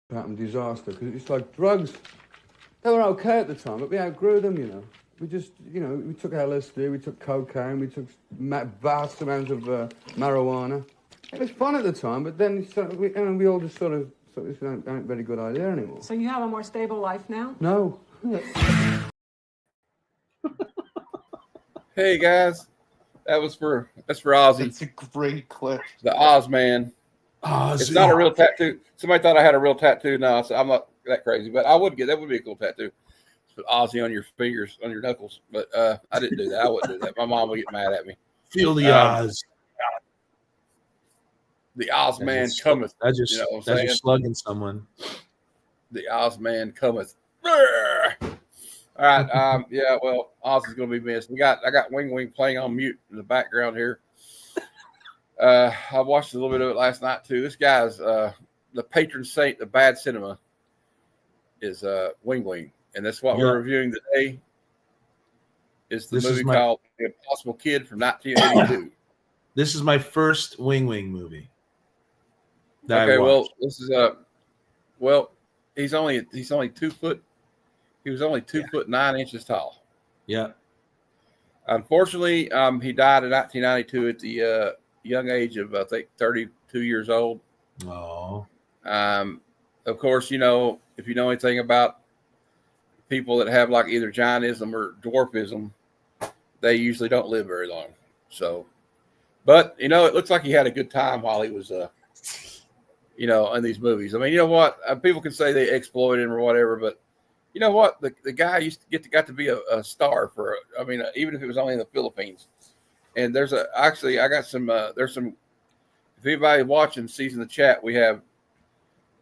pattern disaster because it's like drugs. They were okay at the time, but we outgrew them, you know. We just, you know, we took LSD, we took cocaine, we took vast amounts of marijuana. It was fun at the time, but then we all just sort of thought this ain't a very good idea anymore. So you have a more stable life now? No. Hey guys, that's for Ozzy. It's a great clip. The Oz man. Ozzy. It's not a real tattoo. Somebody thought I had a real tattoo. No, so I'm not that crazy, but that would be a cool tattoo. Put Ozzy on your fingers, on your knuckles. But I didn't do that. I wouldn't do that. My mom would get mad at me. Feel the Oz. The Oz man cometh. That's you're slugging someone. The Oz man cometh. All right. Yeah. Well, Oz is going to be missed. I got Weng Weng playing on mute in the background here. I watched a little bit of it last night too. This guy's the patron saint of bad cinema is Weng Weng, and that's what we're reviewing today. Is the movie called The Impossible Kid from 1982. This is my first Weng Weng movie. Okay, well, this is he's only 2 foot. He was only 2 foot 9 inches tall. Yeah. Unfortunately, he died in 1992 at the young age of I think 32 years old. Oh. Of course, you know, if you know anything about people that have like either giantism or dwarfism, they usually don't live very long. So, but you know, it looks like he had a good time while he was you know, in these movies. I mean, you know what? People can say they exploited him or whatever, but you know what? The guy used to got to be a star for. I mean, even if it was only in the Philippines. And there's I got some. There's some. If anybody watching sees in the chat, we have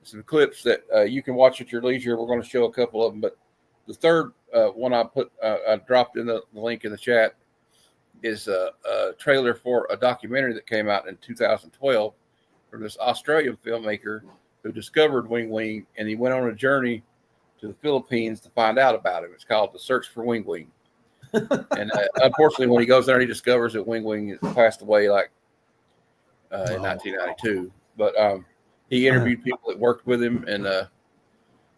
some clips that you can watch at your leisure. We're going to show a couple of them, but the third one I dropped in the link in the chat is a trailer for a documentary that came out in 2012. From this Australian filmmaker who discovered Weng Weng, and he went on a journey to the Philippines to find out about him. It's called The Search for Weng Weng. And unfortunately, when he goes there, he discovers that Weng Weng passed away like in 1992. But he interviewed people that worked with him, and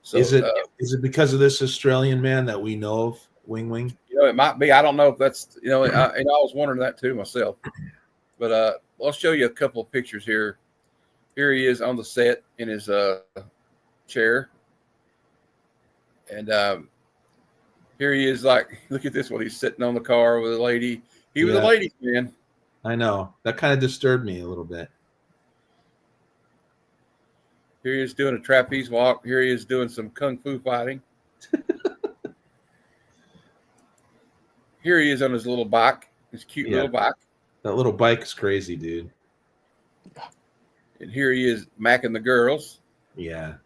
so is it because of this Australian man that we know of, Weng Weng? You know, it might be. I don't know if that's I was wondering that too myself. But I'll show you a couple of pictures here. Here he is on the set in his chair. And here he is, like, look at this one. He's sitting on the car with a lady. He was a ladies' man. I know. That kind of disturbed me a little bit. Here he is doing a trapeze walk. Here he is doing some kung fu fighting. Here he is on his little bike, his cute little bike. That little bike is crazy, dude. And here he is macking the girls. Yeah.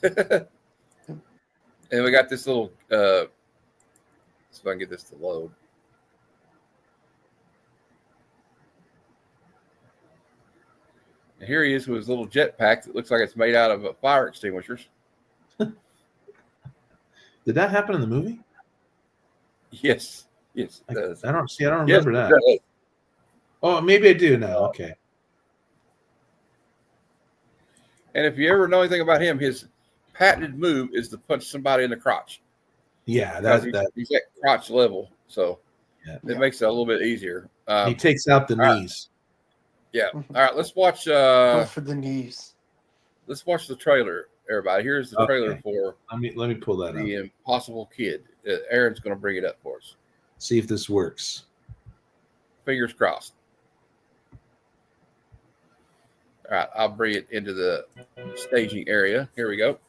And we got this little, so if I can get this to load. And here he is with his little jetpack that looks like it's made out of fire extinguishers. Did that happen in the movie? Yes. Yes. I don't remember that. Oh, maybe I do now. Okay. And if you ever know anything about him, his patented move is to punch somebody in the crotch. Yeah, he's at crotch level, so it makes it a little bit easier. He takes out the knees. Yeah. All right, let's watch. Go for the knees. Let's watch the trailer, everybody. Here's the trailer for. Let me pull that up. The Impossible Kid. Aaron's going to bring it up for us. See if this works. Fingers crossed. All right, I'll bring it into the staging area. Here we go.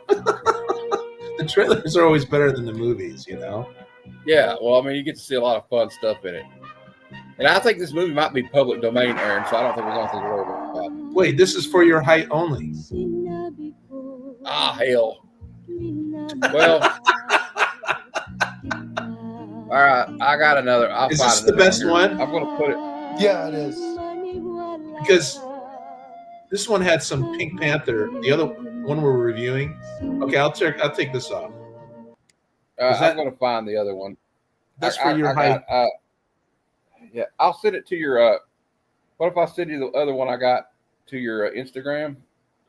The trailers are always better than the movies, you know? Yeah, well, I mean, you get to see a lot of fun stuff in it. And I think this movie might be public domain, Aaron, so I don't think there's anything to worry about. Wait, this is for your height only. Ah, hell. Well, all right, I got another. Is this the best one? I'm going to put it. Yeah, it is. Because this one had some Pink Panther. The other one we're reviewing. Okay, I'll take this off. I'm going to find the other one. That's for your height. Yeah, I'll send it to your. What if I send you the other one I got to your Instagram?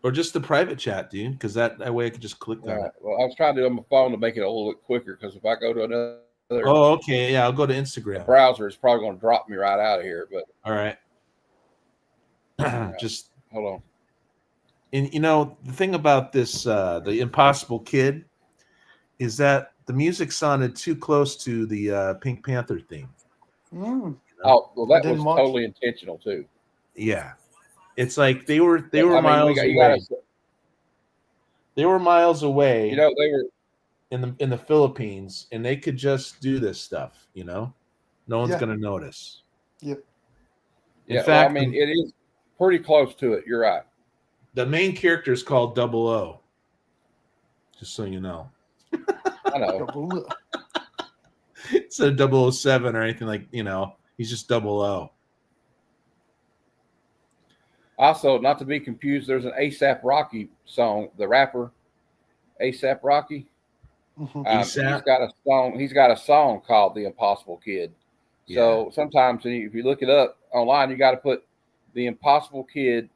Or just the private chat, dude, because that way I could just click on it. Well, I was trying to do it on my phone to make it a little bit quicker because if I go to another Oh, okay. Yeah, I'll go to Instagram. browser, it's probably going to drop me right out of here. But all right. Just hold on. And the thing about this, the Impossible Kid, is that the music sounded too close to the Pink Panther theme. Oh, well, that was totally intentional too. Yeah, it's like they were miles away. They were miles away. They were in the Philippines, and they could just do this stuff. No one's gonna notice. Yep. In fact, it is pretty close to it. You're right. The main character is called 00. Just so you know. I know. Instead of 007 or anything like, he's just 00. Also, not to be confused, there's an A$AP Rocky song, the rapper A$AP Rocky. He's got a song called The Impossible Kid. Yeah. So sometimes if you look it up online, you got to put The Impossible Kid.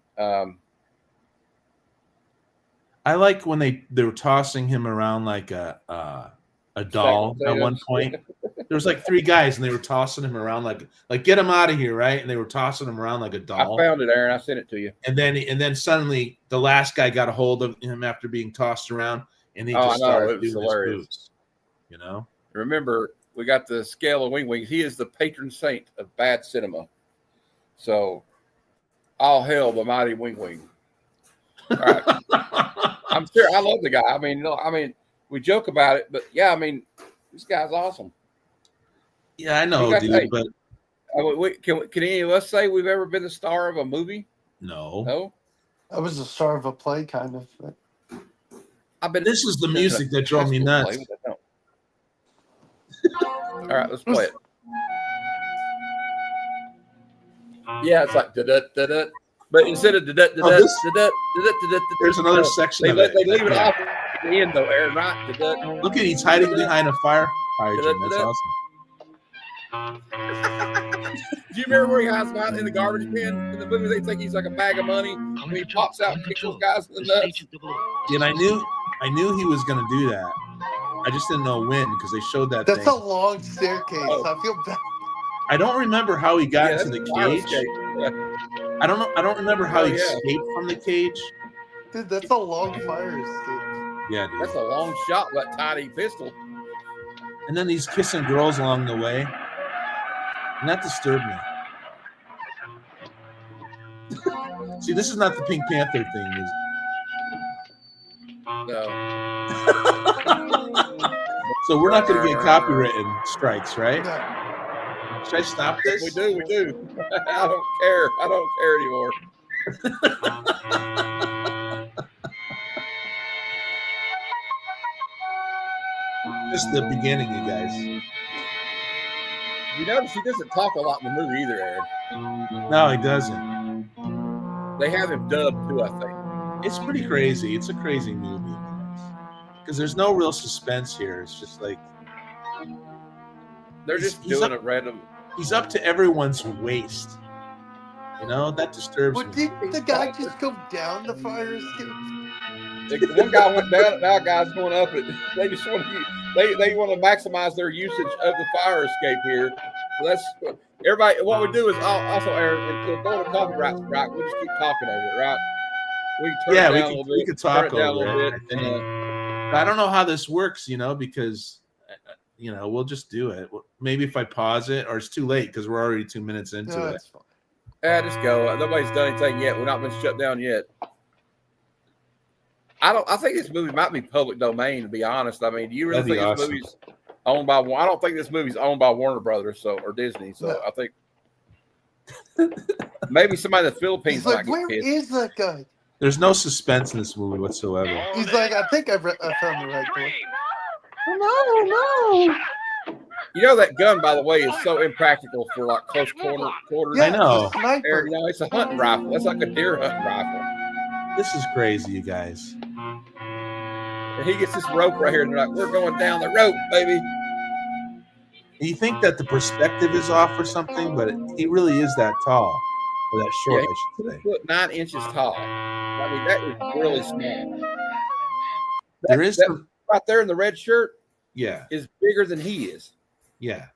I like when they were tossing him around like a doll at one point. There was like 3 guys and they were tossing him around like get him out of here, right? And they were tossing him around like a doll. I found it, Aaron. I sent it to you. And then suddenly the last guy got a hold of him after being tossed around, and he just started doing his moves. Remember, we got the scale of Weng Weng. He is the patron saint of bad cinema. So, all hail the mighty Weng Weng. All right. I'm sure I love the guy. I mean, we joke about it, but yeah, this guy's awesome. Yeah, I know, dude. But can any of us say we've ever been the star of a movie? No. I was the star of a play, kind of. But... This is the music that drove me nuts. All right, let's play it. Yeah, it's like da-da-da-da. But instead of da-da-da-da, there's another section of it. They leave it off at the end, though, Aaron, right? Da-da. Look at he's hiding behind a fire hydrant. That's awesome. Do you remember where he hides out in the garbage bin? In the movie, they think he's like a bag of money. And he pops out and kicks those guys in the nuts. And I knew he was going to do that. I just didn't know when because they showed that. That's a long staircase. I feel bad. I don't remember how he got into the cage. Yeah. I don't remember how he escaped from the cage. Dude, that's a long fire escape. Yeah, dude. That's a long shot with that tiny pistol. And then he's kissing girls along the way. And that disturbed me. See, this is not the Pink Panther thing, is it? No. So we're not going to get copywritten strikes, right? No. Should I stop this? We do. I don't care anymore. Just the beginning, you guys. You notice he doesn't talk a lot in the movie either, Aaron. No, he doesn't. They have him dubbed too, I think. It's pretty crazy. It's a crazy movie. Because there's no real suspense here. It's just like... They're just doing a random... He's up to everyone's waist. That disturbs me. Didn't the guy just go down the fire escape? One guy went down it, now guy's going up it. They just want to they want to maximize their usage of the fire escape here. So that's everybody. What we do is also, Aaron, if going to copyright strike, we just keep talking over it, right? We can turn it down a little bit. We can talk over it. I don't know how this works, because we'll just do it. Maybe if I pause it, or it's too late because we're already 2 minutes into it. Fine. Yeah, just go. Nobody's done anything yet. We're not been shut down yet. I think this movie might be public domain, to be honest. Do you really think this movie's owned by? I don't think this movie's owned by Warner Brothers or Disney. So I think maybe somebody in the Philippines. He's like, where is that guy? There's no suspense in this movie whatsoever. He's like, I think I found the right door. No. That gun, by the way, is so impractical for like close quarters. Yeah, I know. It's a sniper. It's a hunting rifle. That's like a deer hunting rifle. This is crazy, you guys. And he gets this rope right here, and they're like, "We're going down the rope, baby." You think that the perspective is off or something, but he really is that tall, or that short, I should say. 9 inches tall. I mean, that is really small. There is that right there in the red shirt. Yeah, is bigger than he is. Yeah,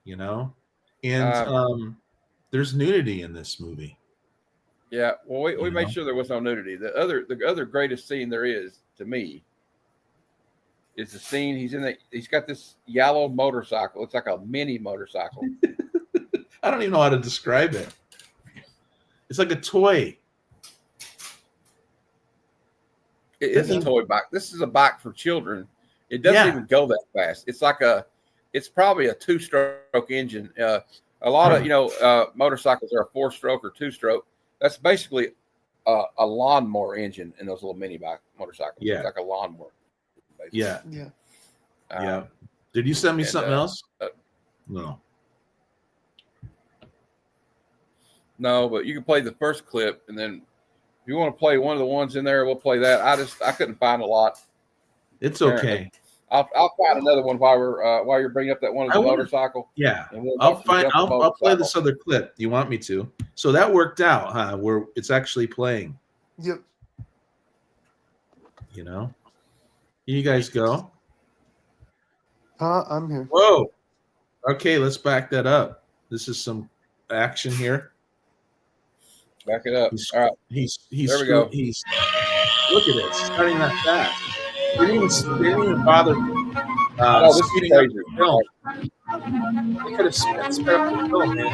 and there's nudity in this movie. Yeah, well, we made sure there was no nudity. The other greatest scene there is to me is the scene he's got this yellow motorcycle. It's like a mini motorcycle. I don't even know how to describe it. It's like a toy. It's a toy bike. This is a bike for children. It doesn't even go that fast. It's probably a 2-stroke engine. A lot of motorcycles are a 4-stroke or 2-stroke. That's basically a lawnmower engine in those little mini bike motorcycles. Yeah, it's like a lawnmower. Basically. Yeah. Did you send me something else? No. No, but you can play the first clip, and then if you want to play one of the ones in there, we'll play that. I couldn't find a lot. It's okay. I'll find another one while you're bringing up that one of the motorcycle. Yeah, I'll play this other clip. Do you want me to? So that worked out, huh? Where it's actually playing. Yep. Here you guys go. I'm here. Whoa. Okay, let's back that up. This is some action here. Back it up. All right. He's there we go. He's look at it. Starting that fast. They didn't even bother. This is crazy. Film. They could have sped up the film, man.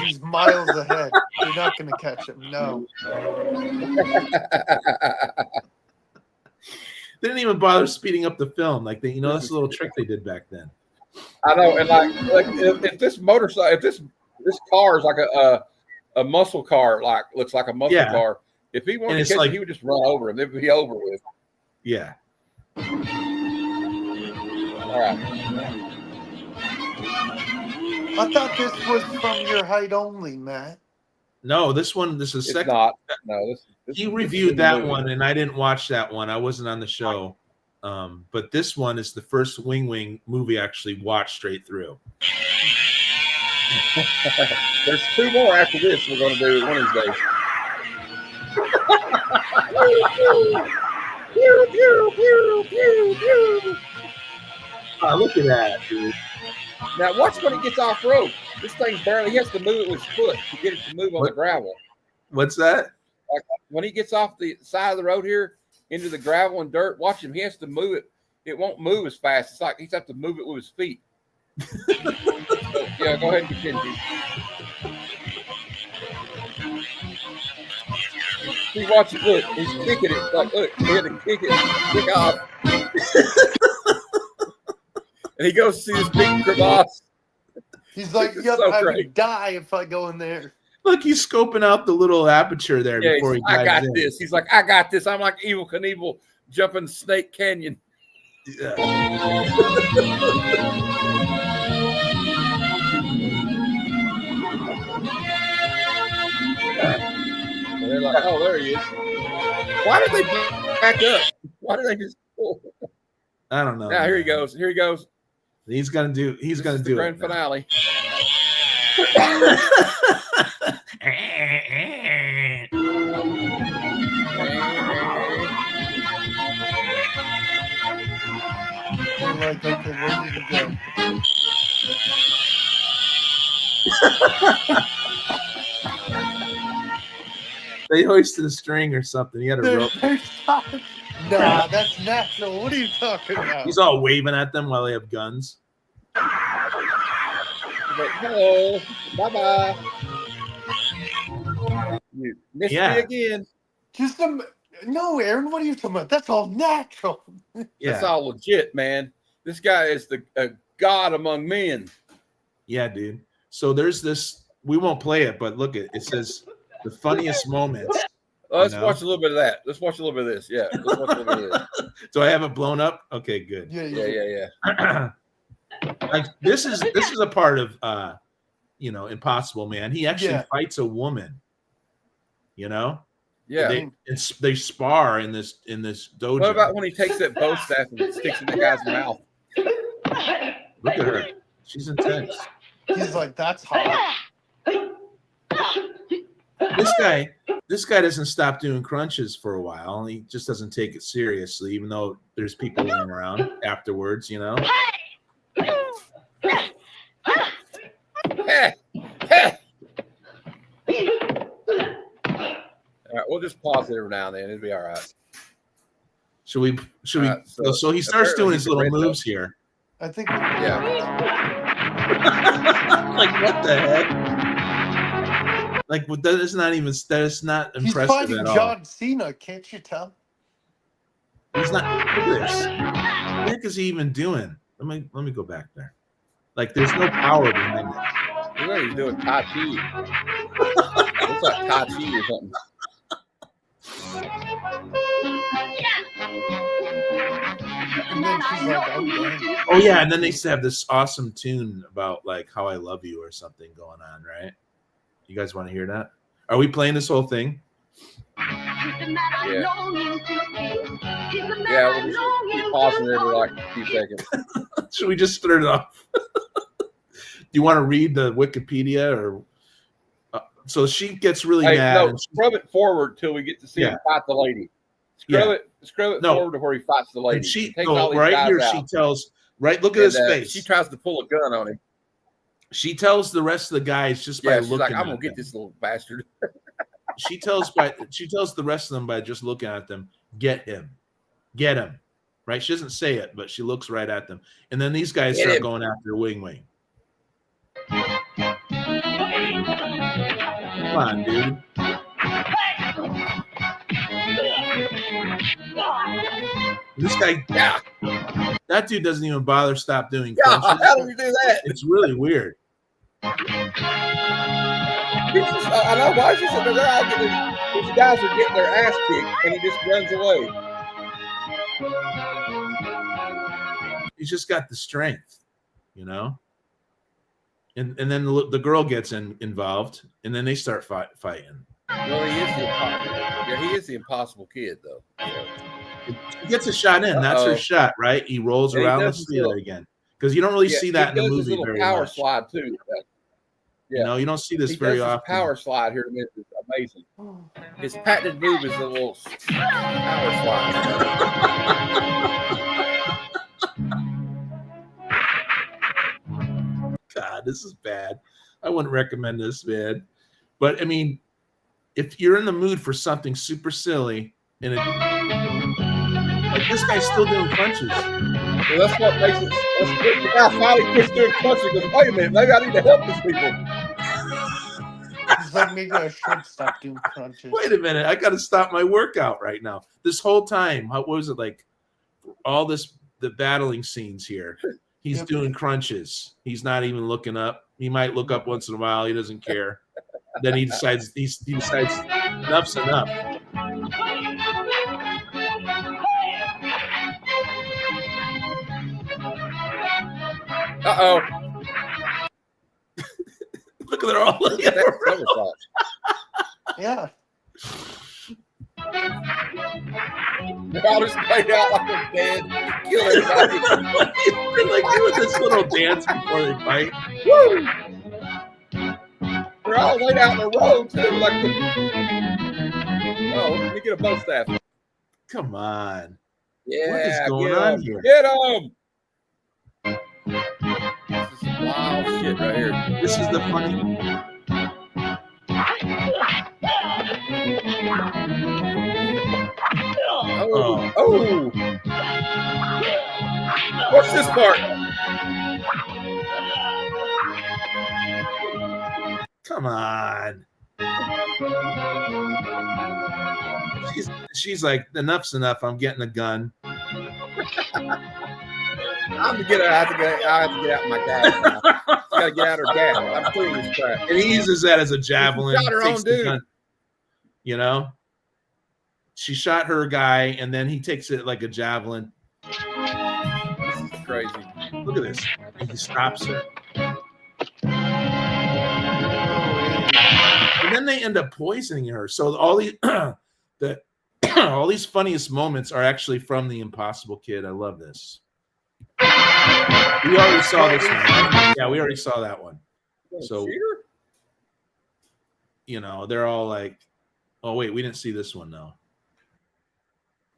He's miles ahead. You're not going to catch him. No. They didn't even bother speeding up the film. Like that's a little trick they did back then. I know, and like if this motorcycle, if this car is like a muscle car, like looks like a muscle car. If he wanted to catch him, he would just run over him. It would be over with. Yeah. All right. I thought this was from your height only, Matt. No, this is It's second. not. No, He reviewed that one, and I didn't watch that one. I wasn't on the show. But this one is the first Weng Weng movie I actually watched straight through. There's 2 more after this we're going to do one of these days. Look at that, dude. Now watch when he gets off road. This thing barely he has to move it with his foot to get it to move on the gravel. What's that? Like when he gets off the side of the road here into the gravel and dirt, watch him. He has to move it. It won't move as fast. It's like he's have to move it with his feet. Yeah, go ahead and continue. See, watch it. Look, he's kicking it. Like, look, he had to kick off. And he goes to see this big crevasse. He's like, yep, so I would die if I go in there. Look, he's scoping out the little aperture there before he dives I got in. this. He's like, I got this. I'm like Evel Knievel jumping Snake Canyon. Yeah. And they're like, oh, there he is. Why did they back up? Why did they just pull? I don't know. Now here he goes. Here he goes. He's gonna do the grand finale. I'm like, okay, where did he go? They hoisted a string or something. He had a rope. Nah, that's natural. What are you talking about? He's all waving at them while they have guns. Like, hello, bye-bye. You missed me again. Just no, Aaron. What are you talking about? That's all natural. Yeah. That's all legit, man. This guy is a god among men. Yeah, dude. So there's this. We won't play it, but look it says the funniest moments. Let's watch a little bit of that. Let's watch a little bit of this. Yeah, let's watch a little bit of this. Do I have it blown up? Okay, good. Yeah. Like this is a part of Impossible Man. He actually fights a woman. Yeah. They spar in this dojo. What about when he takes that bow staff and sticks it in the guy's mouth? Look at her. She's intense. He's like, that's hot. This guy doesn't stop doing crunches for a while. He just doesn't take it seriously, even though there's people running around afterwards, you know. All right, we'll just pause it every now and then. It'll be all right. Should we? So he starts doing his little moves here. I think. Yeah. Like what the heck? Like that is not impressive He's fighting at all. John Cena, can't you tell? He's not. Look at this. What the heck is he even doing? Let me go back there. Like there's no power behind it. Look like he's doing Tai Chi. Looks like Tai Chi or something. And then she's like, oh, dang. Oh yeah, and then they used to have this awesome tune about like "How I Love You" or something going on, right? You guys want to hear that? Are we playing this whole thing? Yeah. Yeah, we'll just keep pausing it every like a few seconds. Should we just start it off? Do you want to read the Wikipedia or? So she gets really mad. No, scrub it forward till we get to see him fight the lady. Scrub it forward to where he fights the lady. And she right here. She tells look at his face. She tries to pull a gun on him. She tells the rest of the guys just by looking. Like, I'm gonna at get this little bastard. She tells the rest of them by just looking at them, get him. Right? She doesn't say it, but she looks right at them. And then these guys start going after Weng Weng. Come on, dude. This guy, that dude doesn't even bother stop doing crunches. How do you do that? It's really weird. I know why she said these guys are getting their ass kicked, and he just runs away. He's just got the strength, you know. And then the girl gets involved, and then they start fighting. Well, he is the impossible kid, though. He gets a shot in. That's her shot, right? He rolls around. Let's see that again, because you don't really see that in the movie very power much. Slide too. Yeah. You know, you don't see this very often. Power slide here in a minute is amazing. His patented move is a little power slide. God, this is bad. I wouldn't recommend this, man. But I mean, if you're in the mood for something super silly, and like this guy's still doing punches. Well, that's what makes it. The guy finally quits doing punches. Goes, wait a minute, maybe I need to help these people. He's like, maybe I should stop doing crunches. Wait a minute, I got to stop my workout right now. This whole time, what was it like? All the battling scenes here. He's doing crunches. He's not even looking up. He might look up once in a while. He doesn't care. Then he decides enough's enough. Uh-oh. Look at they're all looking at her. Yeah. They're all just laid out like they're dead. Kill everybody. They're like doing this little dance before they fight. Woo! They're all laid out in a row too. Like let me get a bow staff. Come on. Yeah. What is going on here? Get him! This is some wild shit right here. This is the funny. Oh. What's this part? Come on. She's like, enough's enough. I'm getting a gun. I have to get out my gas now. She gotta get out her gas. I'm cleaning this crap. And he uses that as a javelin. She shot her own dude. Gun, you know? She shot her guy, and then he takes it like a javelin. This is crazy. Look at this. And he stops her. And then they end up poisoning her. So all these all these funniest moments are actually from The Impossible Kid. I love this. We already saw this one, right? Yeah, we already saw that one. So, they're all like, oh, wait, we didn't see this one, though.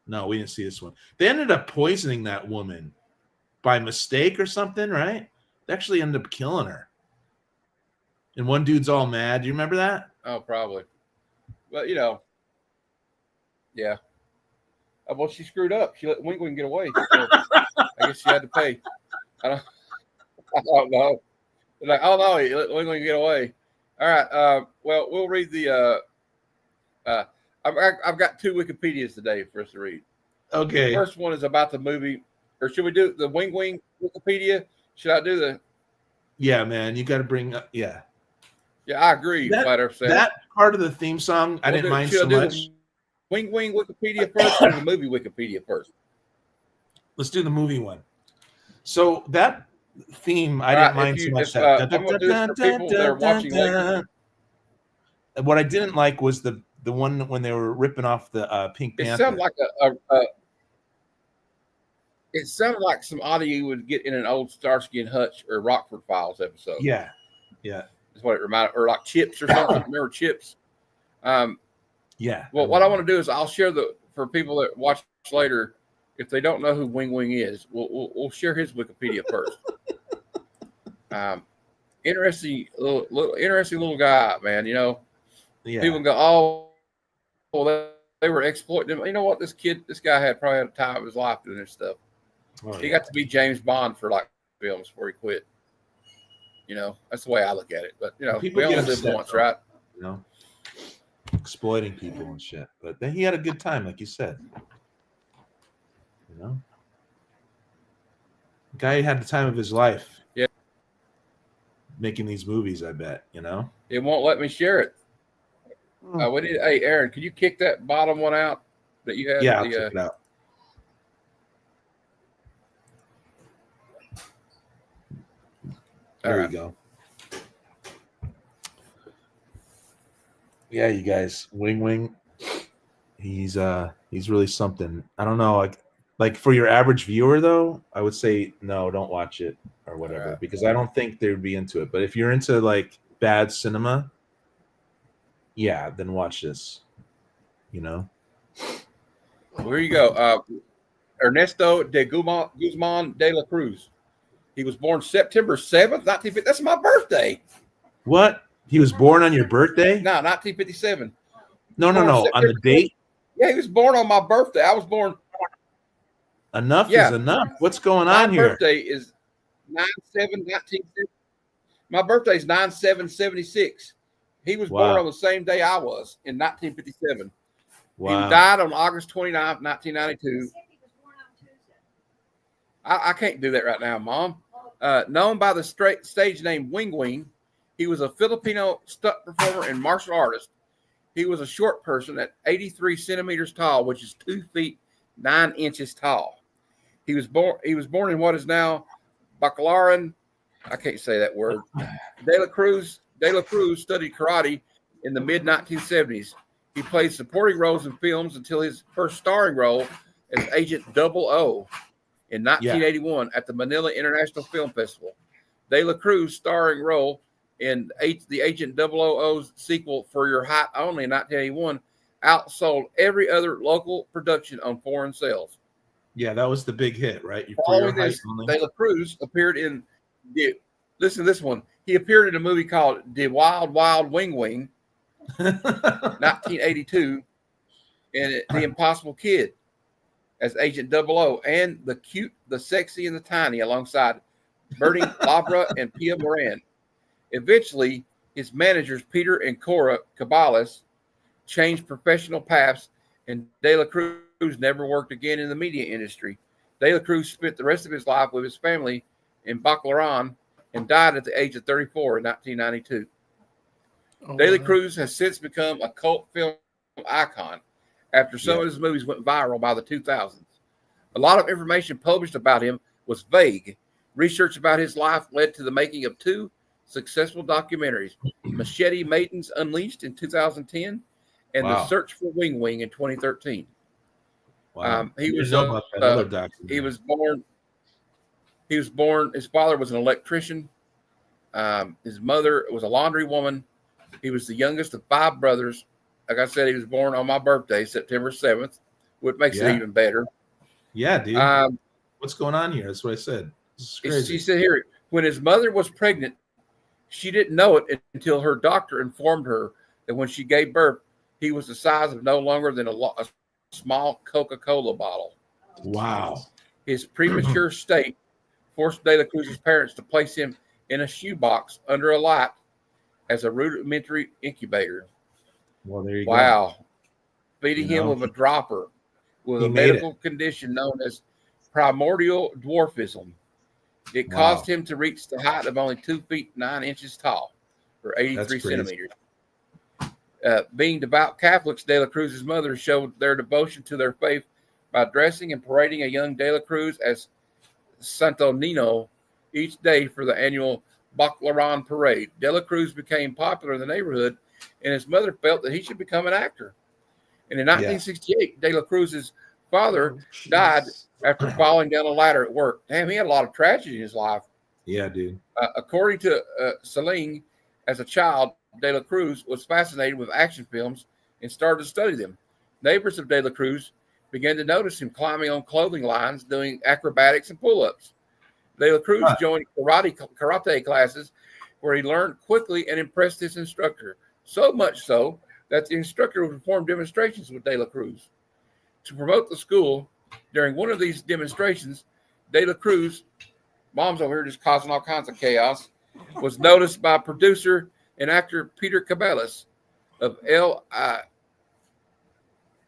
No, we didn't see this one. They ended up poisoning that woman by mistake or something, right? They actually ended up killing her. And one dude's all mad. Do you remember that? Oh, probably. But, yeah. Well, she screwed up. She let Weng Weng get away. So I guess she had to pay. I don't know. They're like, oh, no, you let Weng Weng get away. All right. Well, we'll read the I've got 2 Wikipedias today for us to read. Okay. The first one is about the movie, or should we do the Weng Weng Wikipedia? Should I do the? Yeah, man, you got to bring up. Yeah. Yeah, I agree. That part of the theme song, I didn't mind so much. Weng Weng Wikipedia first, or the movie Wikipedia first? Let's do the movie one. So that theme, I didn't mind so much. I'm going to do this for people that are watching later. What I didn't like was the one when they were ripping off the Pink Panther. It sounded like it sounded like some audio you would get in an old Starsky and Hutch or Rockford Files episode. Yeah. That's what it reminded, or like Chips or something. Remember Chips? Yeah. Well, what I want to do is I'll share for people that watch later, if they don't know who Weng Weng is, we'll share his Wikipedia first. Interesting little guy, man. Yeah. People go, oh, they were exploiting him. You know what? This guy probably had a time of his life doing this stuff. Oh, he got to be James Bond for like films before he quit. That's the way I look at it. But people we only live once, right? Exploiting people and shit. But then he had a good time, like you said. The guy had the time of his life. Yeah. Making these movies, I bet. It won't let me share it. Hey, Aaron, can you kick that bottom one out that you had? Yeah, I'll kick it out. There you go. Yeah, you guys, Weng Weng, he's really something. I don't know, like for your average viewer though, I would say no, don't watch it or whatever, because I don't think they'd be into it. But if you're into like bad cinema, yeah, then watch this. Here you go. Ernesto de Guzman de la Cruz. He was born September 7th, 1950. That's my birthday. What? He was born on your birthday? No, 1957. No. On the date? Yeah, he was born on my birthday. I was born. Enough is enough. What's going on here? My birthday is 9/7/1970. My birthday is 9/7/76. He was born on the same day I was in 1957. Wow. He died on August 29th, 1992. I can't do that right now, Mom. Known by the stage name Weng Weng, he was a Filipino stunt performer and martial artist. He was a short person at 83 centimeters tall, which is 2 feet 9 inches tall. He was born in what is now Baclaran. I can't say that word. De la Cruz studied karate in the mid 1970s. He played supporting roles in films until his first starring role as Agent 00 in 1981 at the Manila International Film Festival. De la Cruz starring role in the Agent 000's sequel For Your Height Only in 1981 outsold every other local production on foreign sales. Yeah, that was the big hit, right? Following this, De la Cruz appeared in listen to this one. He appeared in a movie called The Wild Wild Weng Weng, 1982, and The Impossible Kid as Agent 00, and The Cute, the Sexy, and the Tiny alongside Bernie Labra and Pia Moran. Eventually, his managers Peter and Cora Cabales changed professional paths, and De La Cruz never worked again in the media industry. De La Cruz spent the rest of his life with his family in Baclaran and died at the age of 34 in 1992. De La Cruz has since become a cult film icon after some of his movies went viral by the 2000s. A lot of information published about him was vague. Research about his life led to the making of 2 successful documentaries, Machete Maidens Unleashed in 2010 and The Search for Weng Weng in 2013. Wow. He was born, his father was an electrician. His mother was a laundry woman. He was the youngest of 5 brothers. Like I said, he was born on my birthday, September 7th, which makes it even better. Yeah, dude. What's going on here? That's what I said. This is crazy. She said here, when his mother was pregnant, she didn't know it until her doctor informed her that when she gave birth, he was the size of no longer than a small Coca-Cola bottle. Wow. His premature state forced De La Cruz's parents to place him in a shoebox under a light as a rudimentary incubator. Well, there you go. Wow. Feeding him with a dropper with a medical condition known as primordial dwarfism. It caused him to reach the height of only 2 feet 9 inches tall, or 83 centimeters. Being devout Catholics, De La Cruz's mother showed their devotion to their faith by dressing and parading a young De La Cruz as Santo Nino each day for the annual Baclaran parade. De La Cruz became popular in the neighborhood, and his mother felt that he should become an actor. And in 1968, De La Cruz's father died after falling down a ladder at work. Damn, he had a lot of tragedy in his life. Yeah, dude. According to Celine, as a child, De La Cruz was fascinated with action films and started to study them. Neighbors of De La Cruz began to notice him climbing on clothing lines, doing acrobatics and pull-ups. De La Cruz joined karate classes where he learned quickly and impressed his instructor, so much so that the instructor would perform demonstrations with De La Cruz. To promote the school, during one of these demonstrations, De La Cruz, mom's over here just causing all kinds of chaos, was noticed by producer and actor Peter Cabellas of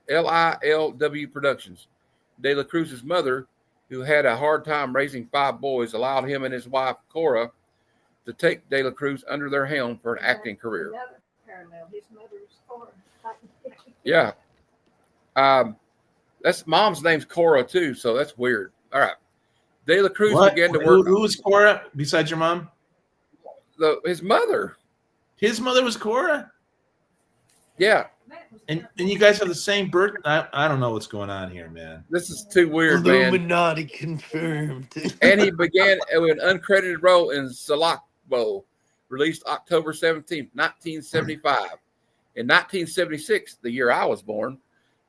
LILW Productions. De La Cruz's mother, who had a hard time raising 5 boys, allowed him and his wife, Cora, to take De La Cruz under their helm for an acting career. Another parallel. His mother's Cora. Yeah. That's mom's name's Cora too, so that's weird. All right. De La Cruz began to work. Who was Cora besides your mom? His mother. His mother was Cora? Yeah. And you guys have the same birth. I don't know what's going on here, man. This is too weird, man. Illuminati confirmed. And he began with an uncredited role in Salakbo, released October 17th, 1975. In 1976, the year I was born,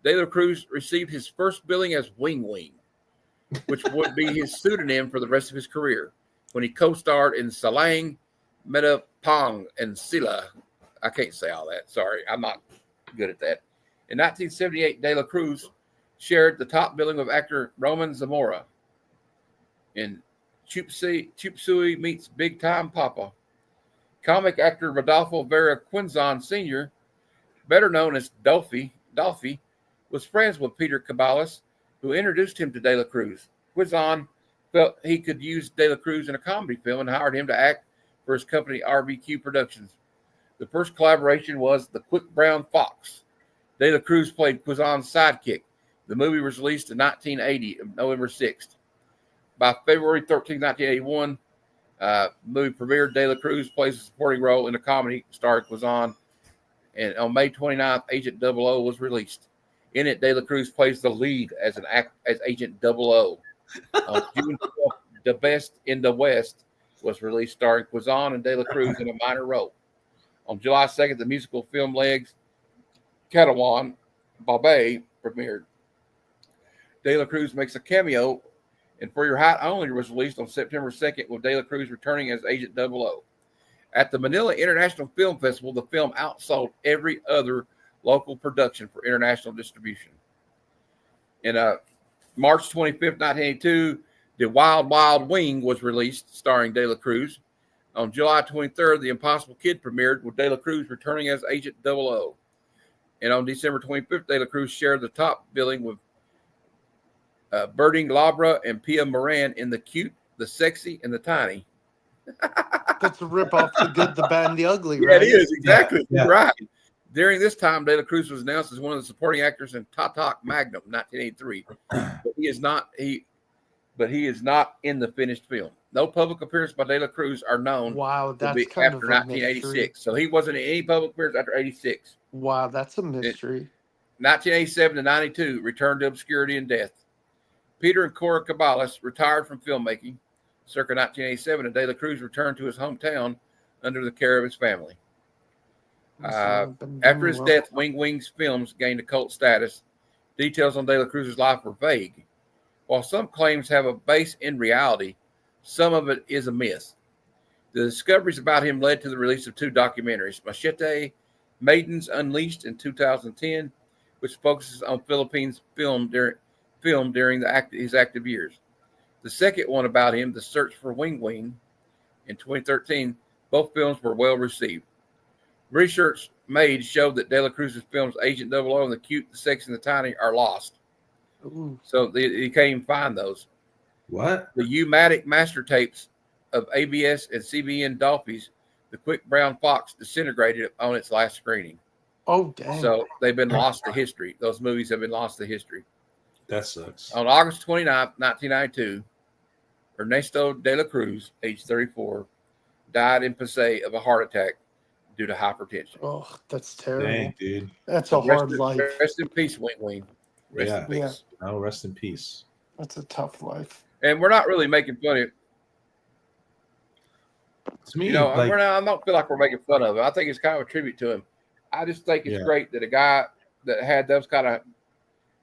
De La Cruz received his first billing as Weng Weng, which would be his pseudonym for the rest of his career, when he co-starred in Salang, Metapong, and Sila. I can't say all that. Sorry, I'm not good at that. In 1978, De La Cruz shared the top billing with actor Roman Zamora in Chup Suey Meets Big Time Papa. Comic actor Rodolfo Vera Quinzon Sr., better known as Dolphy, was friends with Peter Cabellas, who introduced him to De La Cruz. Quinzon felt he could use De La Cruz in a comedy film and hired him to act for his company RBQ Productions. The first collaboration was The Quick Brown Fox. De La Cruz played Quinzon's sidekick. The movie was released in 1980, November 6th. By February 13, 1981, the movie premiered. De La Cruz plays a supporting role in a comedy starring Quinzon. And on May 29th, Agent 00 was released. In it, De La Cruz plays the lead as Agent 00. On June 12th, The Best in the West was released, starring Quinzon and De La Cruz in a minor role. On July 2nd, the musical film Legs Catawan Babé premiered. De La Cruz makes a cameo, and For Your Height Only was released on September 2nd, with De La Cruz returning as Agent 00. At the Manila International Film Festival, the film outsold every other local production for international distribution. In March 25th, 1982, The Wild Wild Wing was released, starring De La Cruz. On July 23rd, The Impossible Kid premiered, with De La Cruz returning as Agent 00. And on December 25th, De La Cruz shared the top billing with Berting Labra and Pia Moran in The Cute, The Sexy, and The Tiny. That's a rip off The Good, the Bad, and the Ugly, Yeah, right? it is. Exactly. Yeah. Right. During this time, De La Cruz was announced as one of the supporting actors in Tatak Magnum, 1983. But he is not in the finished film. No public appearance by De La Cruz are known. Wow, to that's be kind after of a 1986. mystery. So he wasn't in any public appearance after 86. Wow, that's a mystery. 1987 to 92, returned to obscurity and death. Peter and Cora Cabellas retired from filmmaking circa 1987, and De La Cruz returned to his hometown under the care of his family. Been After doing his well. death, Weng Weng's films gained a cult status. Details on De La Cruz's life are vague. While some claims have a base in reality, some of it is a myth. The discoveries about him led to the release of 2 documentaries, Machete, Maidens Unleashed in 2010, which focuses on Philippines film during his active years. The second one about him, The Search for Weng Weng, in 2013. Both films were well received. Research made showed that De La Cruz's films Agent 00 and The Cute, the Sexy, and the Tiny are lost. Ooh. So he can't even find those. What? The U-matic master tapes of ABS and CBN Dolphys, The Quick Brown Fox, disintegrated on its last screening. Oh, dang. So they've been lost to history. Those movies have been lost to history. That sucks. On August 29th, 1992, Ernesto De La Cruz, age 34, died in Pasay of a heart attack due to hypertension. Oh, that's terrible. Dang, dude. That's a hard life. Rest in peace, Weng Weng. Rest in peace. Oh, rest in peace. That's a tough life. And we're not really making fun of it. To me, You know, like, I don't feel like we're making fun of him. I think it's kind of a tribute to him. I just think it's great that a guy that had those kind of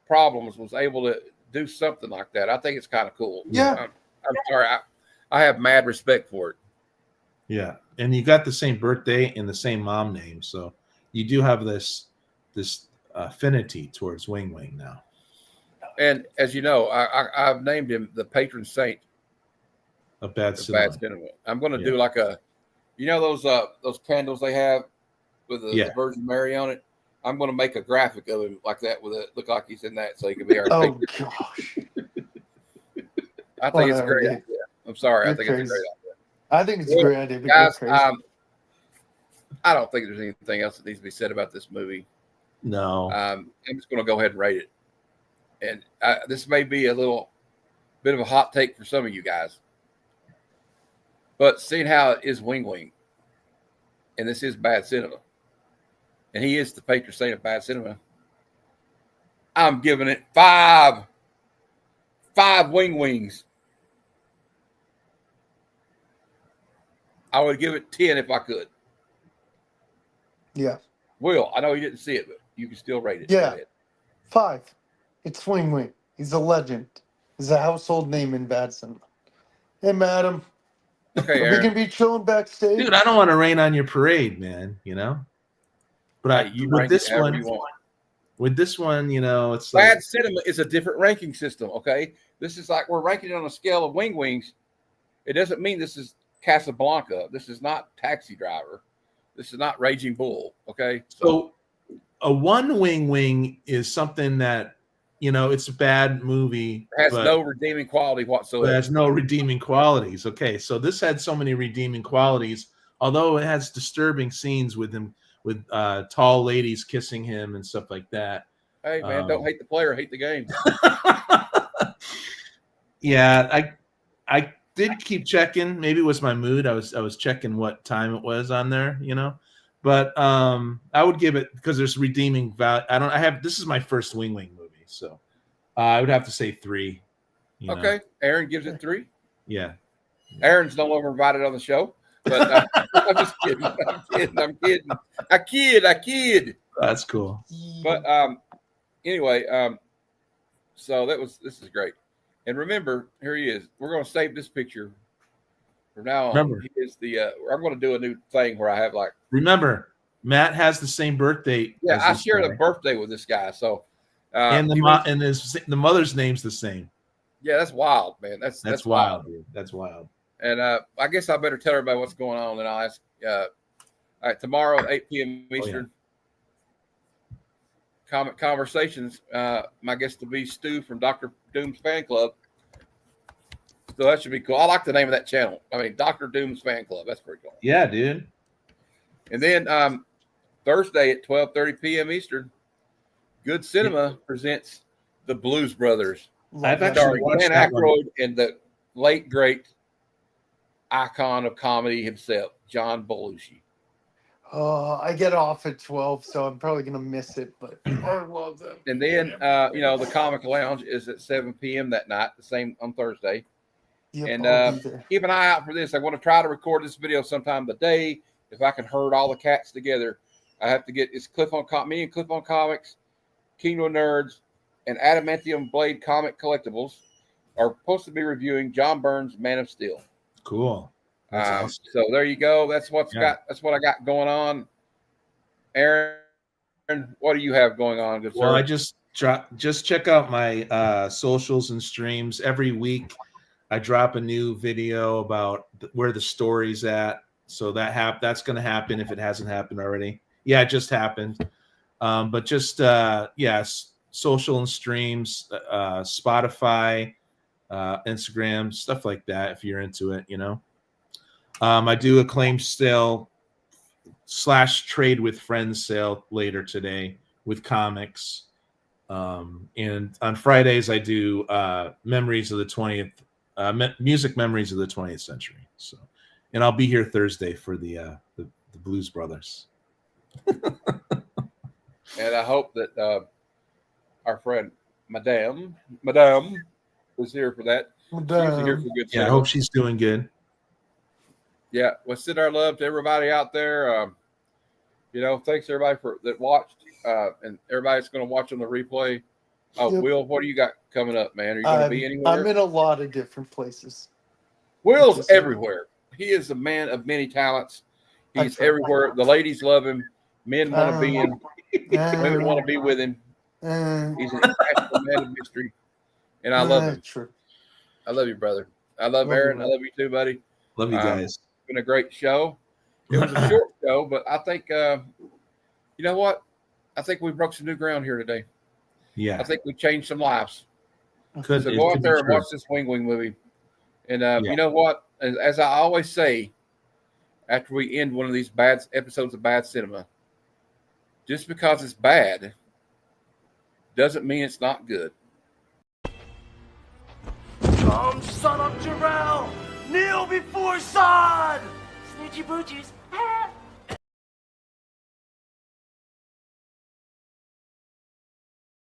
problems was able to do something like that. I think it's kind of cool. Yeah. I'm sorry. I have mad respect for it. yeah, and you got the same birthday and the same mom name, so you do have this affinity towards Weng Weng now. And as you know, I've named him the patron saint A Bad of Cinema. Bad Cinema. I'm going to do like those candles they have with the Virgin Mary on it. I'm going to make a graphic of him like that with it look like he's in that, so he can be our. Oh gosh. I think it's a great idea. I'm sorry. You're I think crazy. it's a great idea. I think it's a great idea. But Guys, you're crazy. I don't think there's anything else that needs to be said about this movie. No. I'm just going to go ahead and rate it. And this may be a little bit of a hot take for some of you guys. But seeing how it is Weng Weng, and this is Bad Cinema, and he is the patron saint of Bad Cinema, I'm giving it 5 Weng Wengs. I would give it 10 if I could. Yeah. Will, I know you didn't see it, but you can still rate it. Yeah. 5. It's Weng Weng. He's a legend. He's a household name in Bad Cinema. Hey, madam. Okay, We Aaron. can be chilling backstage. Dude, I don't want to rain on your parade, man, you know? But You with rank this it however one, you want. it's like Bad Cinema is a different ranking system, okay? This is like we're ranking it on a scale of Weng Wengs. It doesn't mean this is Casablanca. This is not Taxi Driver. This is not Raging Bull, okay? so a 1 Weng Weng is something that, it's a bad movie. It has but no redeeming quality it whatsoever. has no redeeming qualities. Okay, so this had so many redeeming qualities, although it has disturbing scenes with him, with tall ladies kissing him and stuff like that. Hey, man, don't hate the player, hate the game. Yeah, I did keep checking. Maybe it was my mood. I was checking what time it was on there, But I would give it, because there's redeeming value. This is my first Weng Weng movie, so I would have to say 3. Okay, Aaron gives it 3. Yeah. Aaron's no longer invited on the show, but I'm just kidding. I'm kidding. I kid. That's cool. But anyway, so this is great. And remember, here he is. We're going to save this picture from now on. Remember. He is I'm going to do a new thing where I have like. Remember, Matt has the same birthday. Yeah, as I this shared guy. a birthday with this guy. So. And the mother's name's the same. Yeah, that's wild, man. That's wild, dude. That's wild. And I guess I better tell everybody what's going on, and I'll ask. All right, tomorrow at 8 p.m. Eastern. Comic Conversations. My guest will be Stu from Dr. Doom's Fan Club. So that should be cool. I like the name of that channel. I mean, Dr. Doom's Fan Club. That's pretty cool. Yeah, dude. And then Thursday at 12:30 p.m. Eastern, Good Cinema presents The Blues Brothers. I've actually Starring watched Dan that one. Aykroyd and the late great icon of comedy himself, John Belushi. I get off at 12, so I'm probably gonna miss it. But I love them. And then the Comic Lounge is at 7 p.m. that night, the same on Thursday. Yep, And I'll be there. keep an eye out for this. I want to try to record this video sometime today. If I can herd all the cats together, I have to get it's me and Cliff on Comics, Kino Nerds, and Adamantium Blade Comic Collectibles are supposed to be reviewing John Byrne's Man of Steel. Cool. That's awesome. So there you go. That's what I got going on. Aaron, what do you have going on? Good Well, sir? I just check out my socials and streams every week. I drop a new video about where the story's at. So that's going to happen if it hasn't happened already. Yeah, it just happened. But just social and streams, Spotify, Instagram, stuff like that. If you're into it, I do a claim sale / trade with friends sale later today with comics. And on Fridays I do memories of the 20th music memories of the 20th century. So, and I'll be here Thursday for the Blues Brothers. And I hope that our friend Madame was here for that. She's usually here for good. Yeah, I hope she's doing good. Yeah, well, send our love to everybody out there. Thanks everybody that watched, and everybody's going to watch on the replay. Oh, yep. Will, what do you got coming up, man? Are you going to be anywhere? I'm in a lot of different places. Will's everywhere. He is a man of many talents. He's everywhere. The ladies love him. Men want to be him. Women want to be with him. He's an international man of mystery, and I love him. True. I love you, brother. I love Aaron. I love you too, buddy. Love you guys. It's been a great show. It was a short show, but I think you know what? I think we broke some new ground here today. Yeah. I think we changed some lives. So go out there and watch this Weng Weng movie. And you know what? As I always say, after we end one of these bad episodes of Bad Cinema, just because it's bad doesn't mean it's not good. Come, son of Jarrell! Kneel before Zod! Snoochie boochies.